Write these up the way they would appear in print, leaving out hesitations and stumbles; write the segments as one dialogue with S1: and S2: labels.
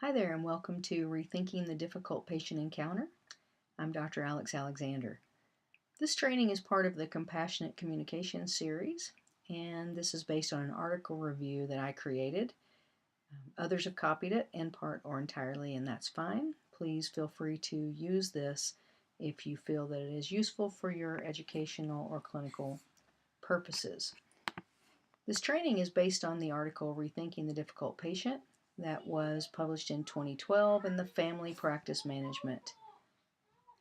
S1: Hi there, and welcome to Rethinking the Difficult Patient Encounter. I'm Dr. Alex Alexander. This training is part of the Compassionate Communication series, and this is based on an article review that I created. Others have copied it in part or entirely, and that's fine. Please feel free to use this if you feel that it is useful for your educational or clinical purposes. This training is based on the article Rethinking the Difficult Patient that was published in 2012 in the Family Practice Management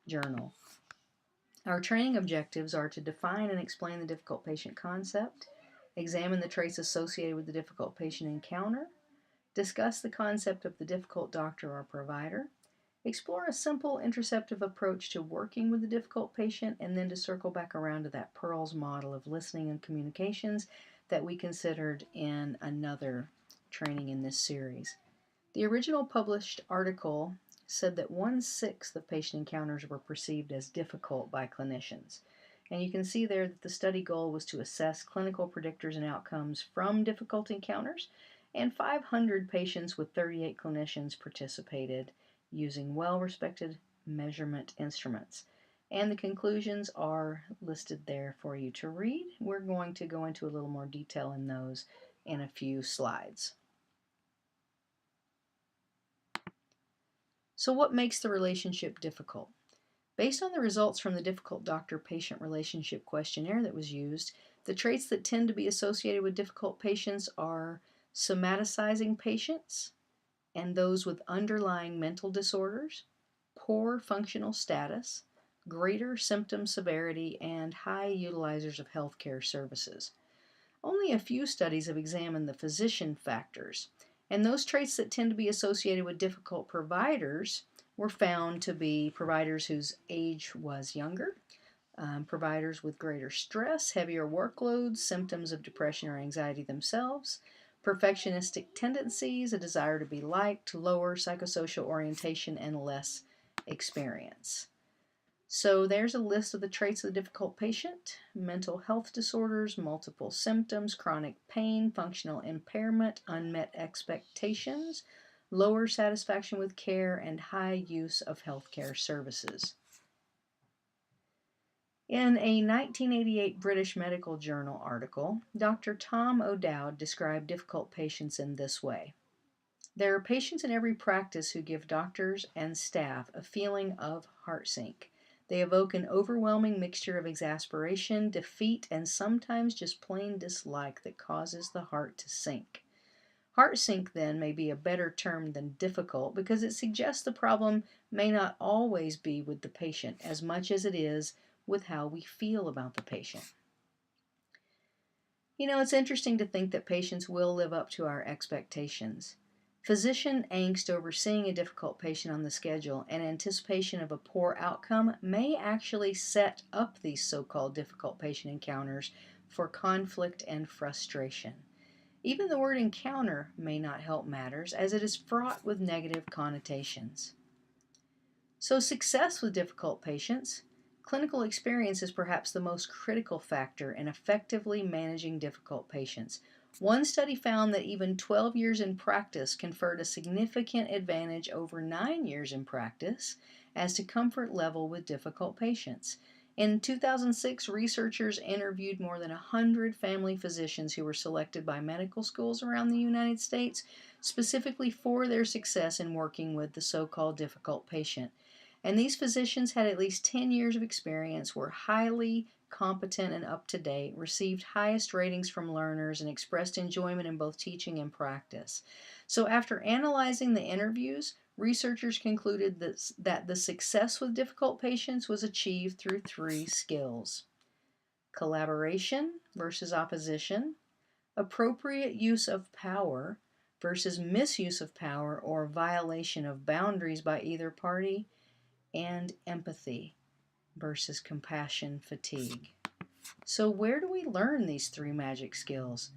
S1: Journal. Our training objectives are to define and explain the difficult patient concept, examine the traits associated with the difficult patient encounter, discuss the concept of the difficult doctor or provider, explore a simple interceptive approach to working with the difficult patient, and then to circle back around to that Pearl's model of listening and communications that we considered in another training in this series. The original published article said that 1/6 of patient encounters were perceived as difficult by clinicians. And you can see there that the study goal was to assess clinical predictors and outcomes from difficult encounters, and 500 patients with 38 clinicians participated using well-respected measurement instruments. And the conclusions are listed there for you to read. We're going to go into a little more detail in those in a few slides. So what makes the relationship difficult? Based on the results from the difficult doctor-patient relationship questionnaire that was used, the traits that tend to be associated with difficult patients are somaticizing patients and those with underlying mental disorders, poor functional status, greater symptom severity, and high utilizers of healthcare services. Only a few studies have examined the physician factors, and those traits that tend to be associated with difficult providers were found to be providers whose age was younger, providers with greater stress, heavier workloads, symptoms of depression or anxiety themselves, perfectionistic tendencies, a desire to be liked, lower psychosocial orientation, and less experience. So there's a list of the traits of the difficult patient: mental health disorders, multiple symptoms, chronic pain, functional impairment, unmet expectations, lower satisfaction with care, and high use of healthcare services. In a 1988 British Medical Journal article, Dr. Tom O'Dowd described difficult patients in this way. There are patients in every practice who give doctors and staff a feeling of heart sink. They evoke an overwhelming mixture of exasperation, defeat, and sometimes just plain dislike that causes the heart to sink. Heart sink, then, may be a better term than difficult because it suggests the problem may not always be with the patient as much as it is with how we feel about the patient. It's interesting to think that patients will live up to our expectations. Physician angst over seeing a difficult patient on the schedule and anticipation of a poor outcome may actually set up these so-called difficult patient encounters for conflict and frustration. Even the word encounter may not help matters, as it is fraught with negative connotations. So success with difficult patients. Clinical experience is perhaps the most critical factor in effectively managing difficult patients. One study found that even 12 years in practice conferred a significant advantage over 9 years in practice as to comfort level with difficult patients. In 2006, researchers interviewed more than 100 family physicians who were selected by medical schools around the United States specifically for their success in working with the so-called difficult patient. And these physicians had at least 10 years of experience, were highly competent and up to date, received highest ratings from learners, and expressed enjoyment in both teaching and practice. So after analyzing the interviews, researchers concluded that the success with difficult patients was achieved through 3 skills: collaboration versus opposition, appropriate use of power versus misuse of power or violation of boundaries by either party, and empathy versus compassion fatigue. So where do we learn these 3 magic skills?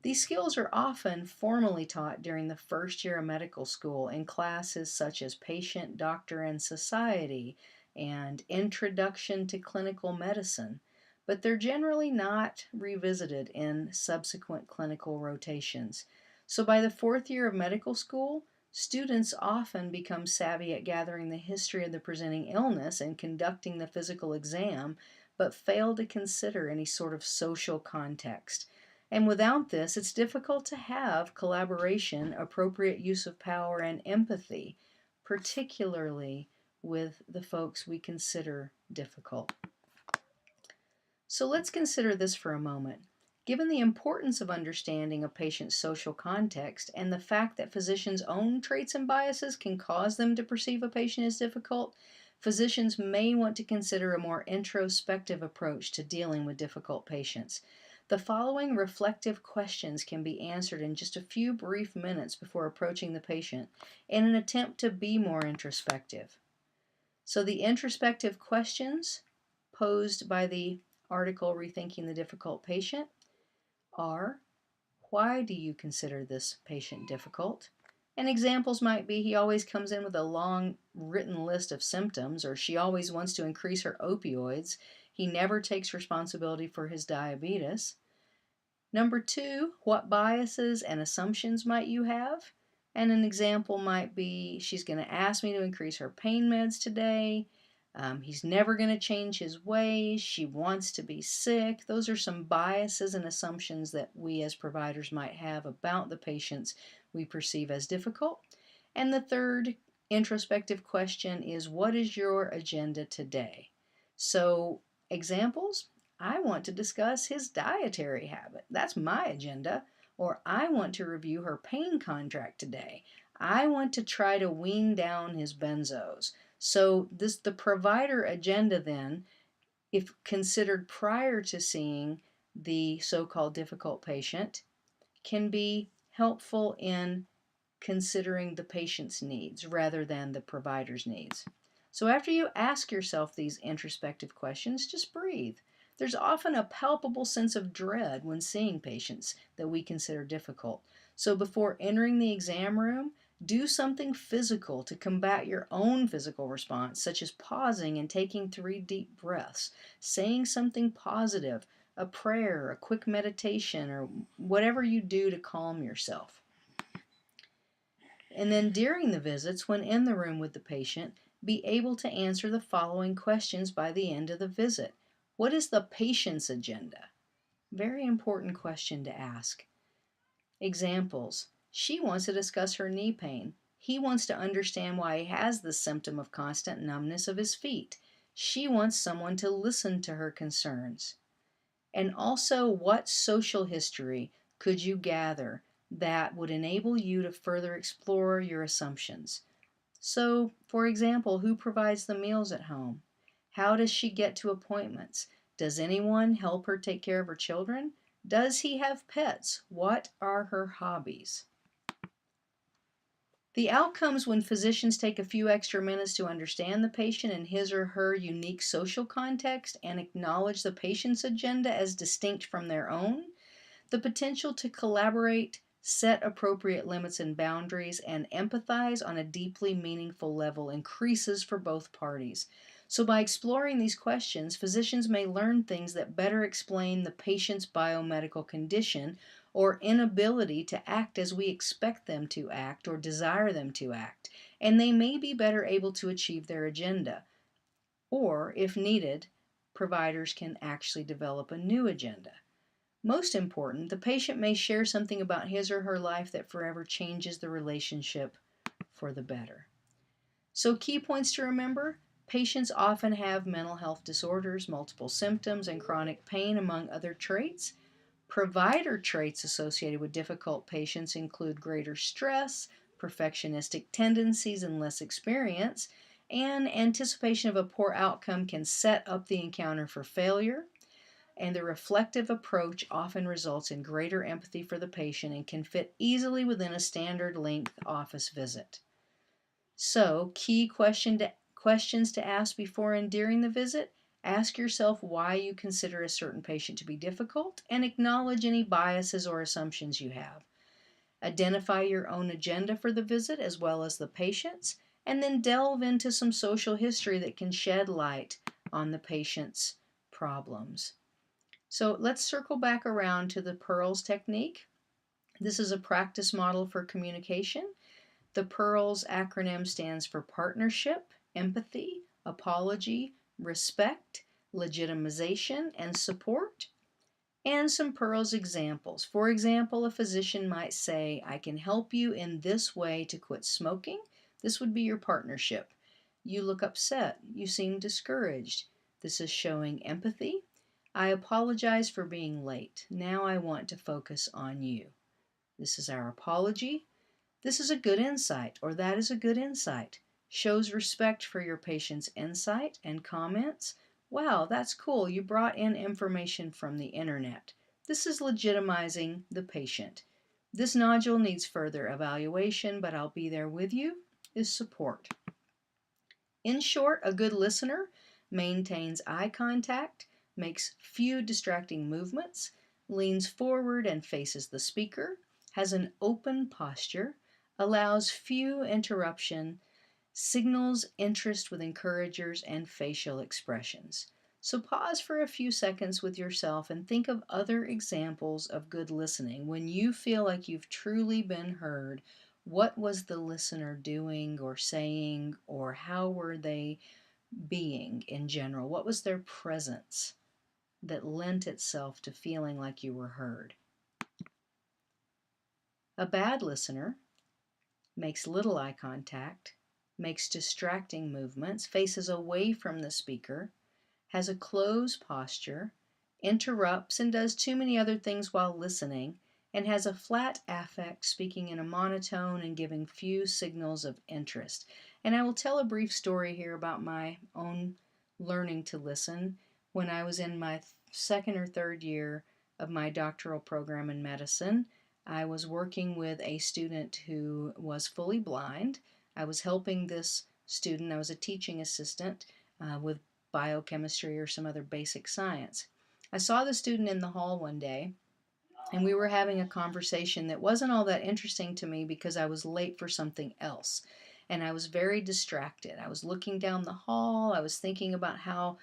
S1: These skills are often formally taught during the first year of medical school in classes such as Patient, Doctor, and Society and Introduction to Clinical Medicine, but they're generally not revisited in subsequent clinical rotations. So by the 4th year of medical school, Students often become savvy at gathering the history of the presenting illness and conducting the physical exam, but fail to consider any sort of social context. And without this, it's difficult to have collaboration, appropriate use of power, and empathy, particularly with the folks we consider difficult. So let's consider this for a moment. Given the importance of understanding a patient's social context and the fact that physicians' own traits and biases can cause them to perceive a patient as difficult, physicians may want to consider a more introspective approach to dealing with difficult patients. The following reflective questions can be answered in just a few brief minutes before approaching the patient in an attempt to be more introspective. So the introspective questions posed by the article Rethinking the Difficult Patient are: why do you consider this patient difficult? And examples might be: he always comes in with a long written list of symptoms, or she always wants to increase her opioids, he never takes responsibility for his diabetes. Number 2, what biases and assumptions might you have? And an example might be: she's going to ask me to increase her pain meds today. He's never going to change his ways. She wants to be sick. Those are some biases and assumptions that we as providers might have about the patients we perceive as difficult. And the third introspective question is: what is your agenda today? So, examples: I want to discuss his dietary habit. That's my agenda. Or I want to review her pain contract today. I want to try to wean down his benzos. So the provider agenda then, if considered prior to seeing the so-called difficult patient, can be helpful in considering the patient's needs rather than the provider's needs. So after you ask yourself these introspective questions, just breathe. There's often a palpable sense of dread when seeing patients that we consider difficult. So before entering the exam room, do something physical to combat your own physical response, such as pausing and taking 3 deep breaths, saying something positive, a prayer, a quick meditation, or whatever you do to calm yourself. And then during the visits, when in the room with the patient, be able to answer the following questions by the end of the visit. What is the patient's agenda? Very important question to ask. Examples: she wants to discuss her knee pain. He wants to understand why he has the symptom of constant numbness of his feet. She wants someone to listen to her concerns. And also, what social history could you gather that would enable you to further explore your assumptions? So, for example, who provides the meals at home? How does she get to appointments? Does anyone help her take care of her children? Does he have pets? What are her hobbies? The outcomes when physicians take a few extra minutes to understand the patient and his or her unique social context and acknowledge the patient's agenda as distinct from their own, the potential to collaborate, set appropriate limits and boundaries, and empathize on a deeply meaningful level increases for both parties. So by exploring these questions, physicians may learn things that better explain the patient's biomedical condition or inability to act as we expect them to act or desire them to act, and they may be better able to achieve their agenda. Or, if needed, providers can actually develop a new agenda. Most important, the patient may share something about his or her life that forever changes the relationship for the better. So, key points to remember: patients often have mental health disorders, multiple symptoms, and chronic pain, among other traits. Provider traits associated with difficult patients include greater stress, perfectionistic tendencies, and less experience, and anticipation of a poor outcome can set up the encounter for failure. And the reflective approach often results in greater empathy for the patient and can fit easily within a standard length office visit. So, key questions to ask before and during the visit: ask yourself why you consider a certain patient to be difficult and acknowledge any biases or assumptions you have. Identify your own agenda for the visit as well as the patient's, and then delve into some social history that can shed light on the patient's problems. So let's circle back around to the Pearls technique. This is a practice model for communication. The PEARLS acronym stands for partnership, empathy, apology, respect, legitimization, and support. And some PEARLS examples. For example, a physician might say, I can help you in this way to quit smoking. This would be your partnership. You look upset. You seem discouraged. This is showing empathy. I apologize for being late. Now I want to focus on you. This is our apology. This is a good insight, or that is a good insight. Shows respect for your patient's insight and comments. Wow, that's cool. You brought in information from the internet. This is legitimizing the patient. This nodule needs further evaluation, but I'll be there with you, is support. In short, a good listener maintains eye contact, makes few distracting movements, leans forward and faces the speaker, has an open posture, allows few interruption, signals interest with encouragers and facial expressions. So pause for a few seconds with yourself and think of other examples of good listening. When you feel like you've truly been heard, what was the listener doing or saying, or how were they being in general? What was their presence that lent itself to feeling like you were heard? A bad listener makes little eye contact, makes distracting movements, faces away from the speaker, has a closed posture, interrupts and does too many other things while listening, and has a flat affect, speaking in a monotone and giving few signals of interest. And I will tell a brief story here about my own learning to listen. When I was in my second or third year of my doctoral program in medicine, I was working with a student who was fully blind. I was helping this student, I was a teaching assistant with biochemistry or some other basic science. I saw the student in the hall one day, and we were having a conversation that wasn't all that interesting to me because I was late for something else. And I was very distracted. I was looking down the hall. I was thinking about how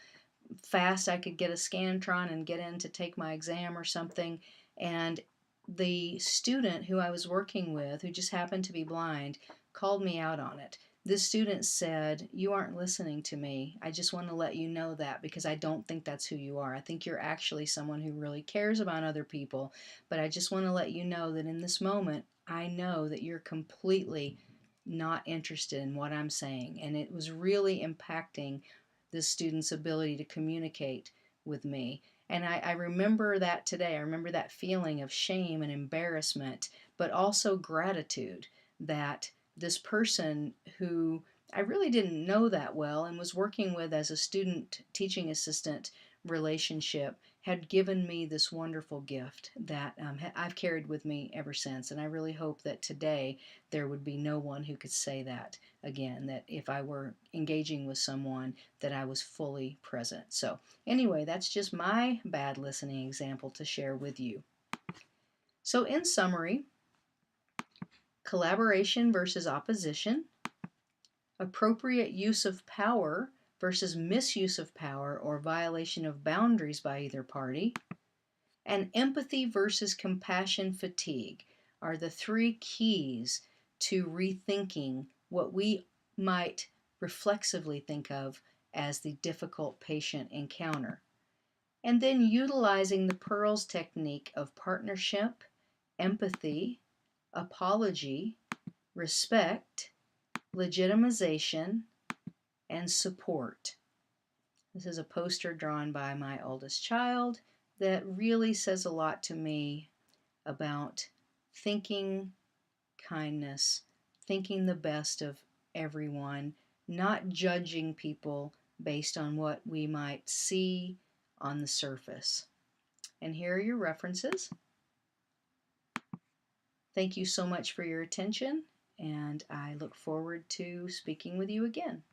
S1: fast I could get a Scantron and get in to take my exam or something. And the student who I was working with, who just happened to be blind, called me out on it. This student said, "You aren't listening to me. I just want to let you know that because I don't think that's who you are. I think you're actually someone who really cares about other people, but I just want to let you know that in this moment, I know that you're completely not interested in what I'm saying." And it was really impacting this student's ability to communicate with me. And I remember that today. I remember that feeling of shame and embarrassment, but also gratitude that this person who I really didn't know that well and was working with as a student teaching assistant relationship had given me this wonderful gift that I've carried with me ever since. And I really hope that today there would be no one who could say that again, that if I were engaging with someone, that I was fully present. So anyway, that's just my bad listening example to share with you. So in summary, collaboration versus opposition, appropriate use of power versus misuse of power or violation of boundaries by either party, and empathy versus compassion fatigue are the three keys to rethinking what we might reflexively think of as the difficult patient encounter. And then utilizing the PEARLS technique of partnership, empathy, apology, respect, legitimization, and support. This is a poster drawn by my oldest child that really says a lot to me about thinking kindness, thinking the best of everyone, not judging people based on what we might see on the surface. And here are your references. Thank you so much for your attention, and I look forward to speaking with you again.